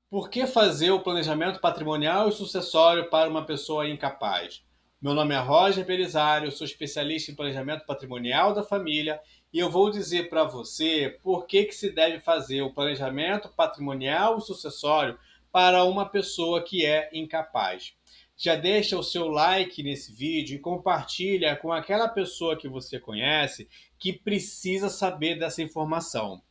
Por que fazer o planejamento patrimonial e sucessório para uma pessoa incapaz? Meu nome é Roger Belisário, sou especialista em planejamento patrimonial da família e eu vou dizer para você por que se deve fazer o planejamento patrimonial e sucessório para uma pessoa que é incapaz. Já deixa o seu like nesse vídeo e compartilha com aquela pessoa que você conhece que precisa saber dessa informação.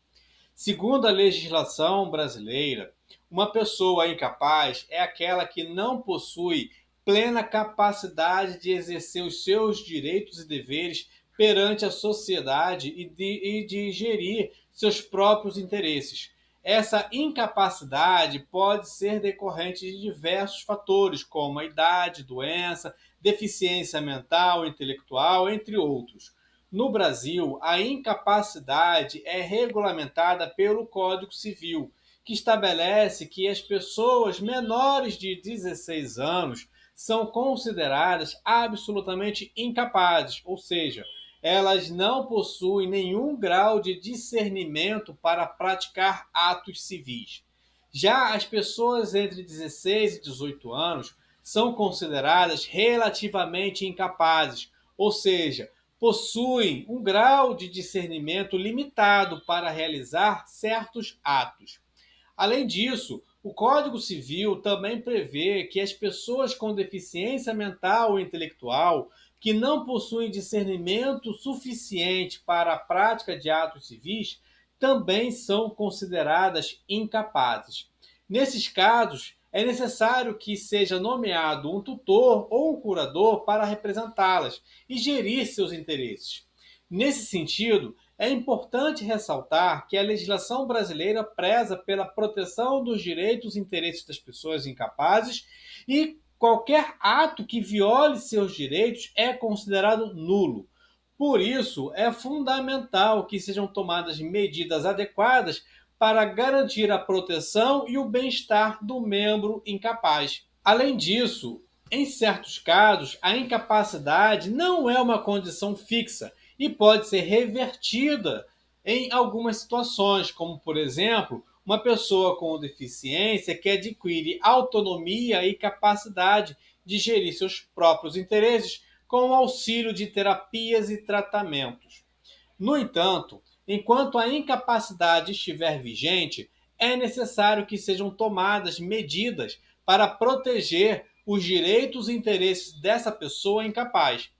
Segundo a legislação brasileira, uma pessoa incapaz é aquela que não possui plena capacidade de exercer os seus direitos e deveres perante a sociedade e de gerir seus próprios interesses. Essa incapacidade pode ser decorrente de diversos fatores, como a idade, doença, deficiência mental, intelectual, entre outros. No Brasil, a incapacidade é regulamentada pelo Código Civil, que estabelece que as pessoas menores de 16 anos são consideradas absolutamente incapazes, ou seja, elas não possuem nenhum grau de discernimento para praticar atos civis. Já as pessoas entre 16 e 18 anos são consideradas relativamente incapazes, ou seja, possuem um grau de discernimento limitado para realizar certos atos. Além disso, o Código Civil também prevê que as pessoas com deficiência mental ou intelectual que não possuem discernimento suficiente para a prática de atos civis também são consideradas incapazes. Nesses casos, é necessário que seja nomeado um tutor ou um curador para representá-las e gerir seus interesses. Nesse sentido, é importante ressaltar que a legislação brasileira preza pela proteção dos direitos e interesses das pessoas incapazes e qualquer ato que viole seus direitos é considerado nulo. Por isso, é fundamental que sejam tomadas medidas adequadas para garantir a proteção e o bem-estar do membro incapaz. Além disso, em certos casos, a incapacidade não é uma condição fixa e pode ser revertida em algumas situações, como, por exemplo, uma pessoa com deficiência que adquire autonomia e capacidade de gerir seus próprios interesses com o auxílio de terapias e tratamentos. No entanto, enquanto a incapacidade estiver vigente, é necessário que sejam tomadas medidas para proteger os direitos e interesses dessa pessoa incapaz.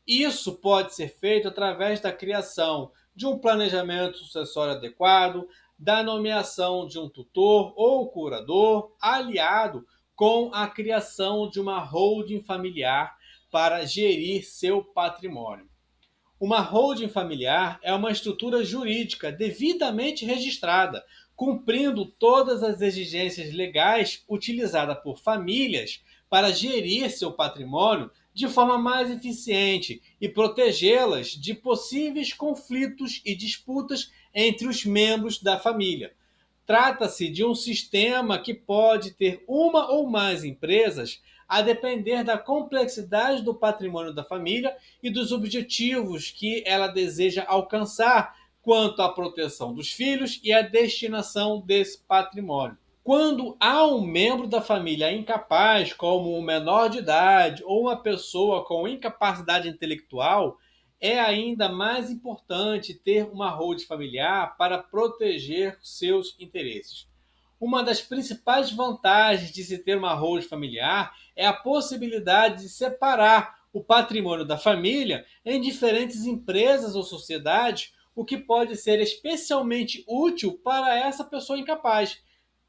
Isso pode ser feito através da criação de um planejamento sucessório adequado, da nomeação de um tutor ou curador, aliado com a criação de uma holding familiar para gerir seu patrimônio. Uma holding familiar é uma estrutura jurídica devidamente registrada, cumprindo todas as exigências legais utilizadas por famílias para gerir seu patrimônio de forma mais eficiente e protegê-las de possíveis conflitos e disputas entre os membros da família. Trata-se de um sistema que pode ter uma ou mais empresas, a depender da complexidade do patrimônio da família e dos objetivos que ela deseja alcançar quanto à proteção dos filhos e à destinação desse patrimônio. Quando há um membro da família incapaz, como um menor de idade ou uma pessoa com incapacidade intelectual, é ainda mais importante ter uma holding familiar para proteger seus interesses. Uma das principais vantagens de se ter uma holding familiar é a possibilidade de separar o patrimônio da família em diferentes empresas ou sociedades, o que pode ser especialmente útil para essa pessoa incapaz.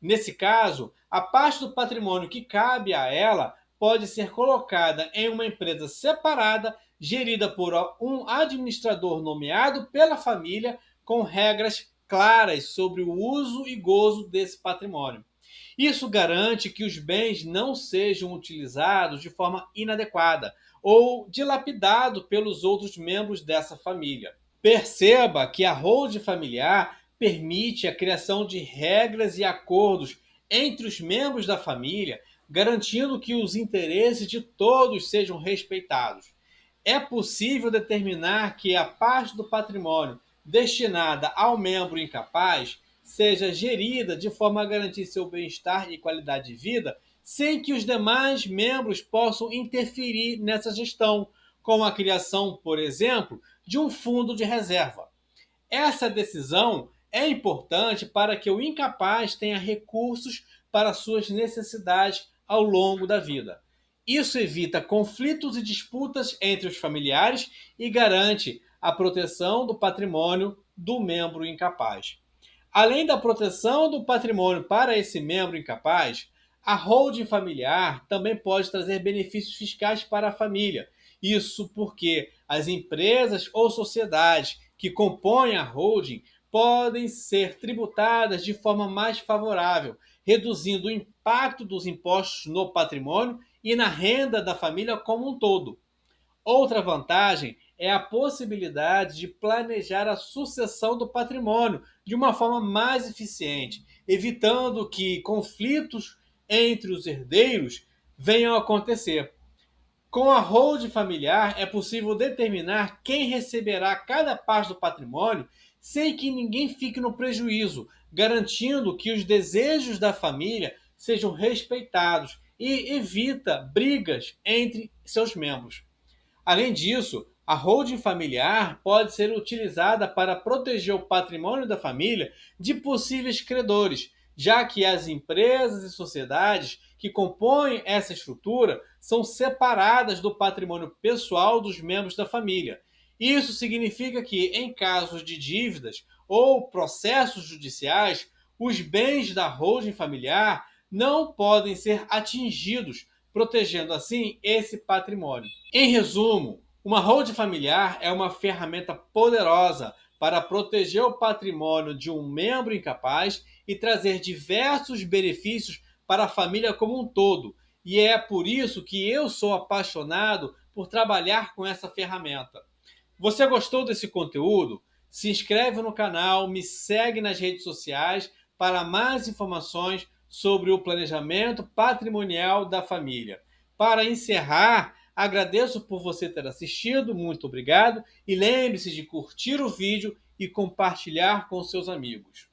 Nesse caso, a parte do patrimônio que cabe a ela pode ser colocada em uma empresa separada, gerida por um administrador nomeado pela família, com regras claras sobre o uso e gozo desse patrimônio. Isso garante que os bens não sejam utilizados de forma inadequada ou dilapidado pelos outros membros dessa família. Perceba que a holding familiar permite a criação de regras e acordos entre os membros da família, garantindo que os interesses de todos sejam respeitados. É possível determinar que a parte do patrimônio destinada ao membro incapaz seja gerida de forma a garantir seu bem-estar e qualidade de vida, sem que os demais membros possam interferir nessa gestão, como a criação, por exemplo, de um fundo de reserva. Essa decisão é importante para que o incapaz tenha recursos para suas necessidades ao longo da vida. Isso evita conflitos e disputas entre os familiares e garante a proteção do patrimônio do membro incapaz. Além da proteção do patrimônio para esse membro incapaz, a holding familiar também pode trazer benefícios fiscais para a família. Isso porque as empresas ou sociedades que compõem a holding podem ser tributadas de forma mais favorável, reduzindo o impacto dos impostos no patrimônio e na renda da família como um todo. Outra vantagem é a possibilidade de planejar a sucessão do patrimônio de uma forma mais eficiente, evitando que conflitos entre os herdeiros venham a acontecer. Com a holding familiar, é possível determinar quem receberá cada parte do patrimônio sem que ninguém fique no prejuízo, garantindo que os desejos da família sejam respeitados e evita brigas entre seus membros. Além disso, a holding familiar pode ser utilizada para proteger o patrimônio da família de possíveis credores, já que as empresas e sociedades que compõem essa estrutura são separadas do patrimônio pessoal dos membros da família. Isso significa que, em casos de dívidas ou processos judiciais, os bens da holding familiar não podem ser atingidos, protegendo assim esse patrimônio. Em resumo, uma holding familiar é uma ferramenta poderosa para proteger o patrimônio de um membro incapaz e trazer diversos benefícios para a família como um todo. E é por isso que eu sou apaixonado por trabalhar com essa ferramenta. Você gostou desse conteúdo? Se inscreve no canal, me segue nas redes sociais para mais informações sobre o planejamento patrimonial da família. Para encerrar, agradeço por você ter assistido, muito obrigado, e lembre-se de curtir o vídeo e compartilhar com seus amigos.